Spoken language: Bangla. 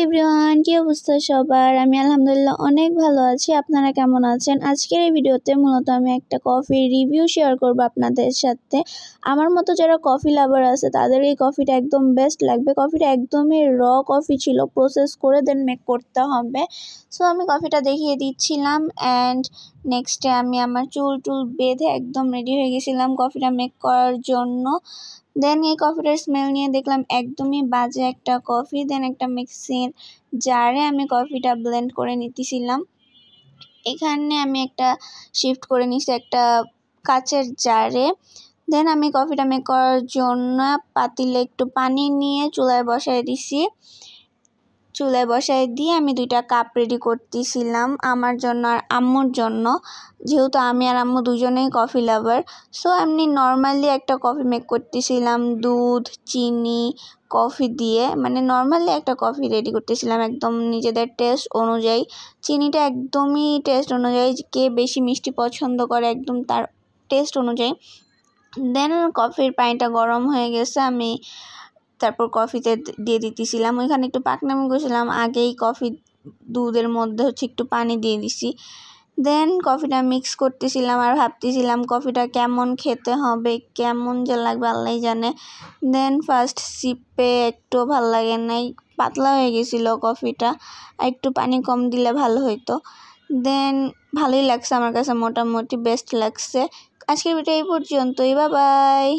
এভরিওয়ান, কি অবস্থা সবার? আমি আলহামদুলিল্লাহ অনেক ভালো আছি। আপনারা কেমন আছেন? আজকের এই ভিডিওতে মূলত আমি একটা কফির রিভিউ শেয়ার করব আপনাদের সাথে। আমার মতো যারা কফি লাভার আছে তাদের এই কফিটা একদম বেস্ট লাগবে। কফিটা একদমই কফি ছিল, প্রসেস করে দেন মেক করতে হবে। সো আমি কফিটা দেখিয়ে দিচ্ছিলাম অ্যান্ড নেক্সটে আমি আমার চুল বেঁধে একদম রেডি হয়ে গেছিলাম কফিটা মেক করার জন্য। দেন এই কফিটার স্মেল নিয়ে দেখলাম একদমই বাজে একটা কফি। দেন একটা মিক্সির জারে আমি কফিটা ব্লেন্ড করে নিতেছিলাম। এখানে আমি একটা শিফট করে নিছি একটা কাচের জারে। দেন আমি কফিটা মেক করার জন্য পাতিলে একটু পানি নিয়ে চুলায় বসায় দিয়ে আমি 2টা কাপ রেডি করতেছিলাম আমার জন্য আর আম্মুর জন্য, যেহেতু আমি আর আম্মু দুজনেই কফি লাভার। সো আমি নর্মালি একটা কফি মেক করতেছিলাম দুধ, চিনি, কফি দিয়ে, মানে নর্মালি একটা কফি রেডি করতেছিলাম একদম নিজেদের টেস্ট অনুযায়ী। চিনিটা একদমই টেস্ট অনুযায়ী, কে বেশি মিষ্টি পছন্দ করে একদম তার টেস্ট অনুযায়ী। দেন কফির পানিটা গরম হয়ে গেছে, আমি তারপর কফিতে দিয়ে দিতেছিলাম। ওইখানে একটু পাকনামি করছিলাম, আগেই কফি দুধের মধ্যে একটু পানি দিয়ে দিছি। দেন কফিটা মিক্স করতেছিলাম আর ভাবতেছিলাম কফিটা কেমন খেতে হবে, কেমন যে লাগবে আল্লাহই জানে। দেন ফার্স্ট সিপে একটু ভালো লাগে নাই, পাতলা হয়ে গেছিলো কফিটা, আর একটু পানি কম দিলে ভালো হইতো। দেন ভালোই লাগছে আমার কাছে, মোটামুটি বেস্ট লাগছে। আজকের ভিডিও এই পর্যন্তই, বাই বাই।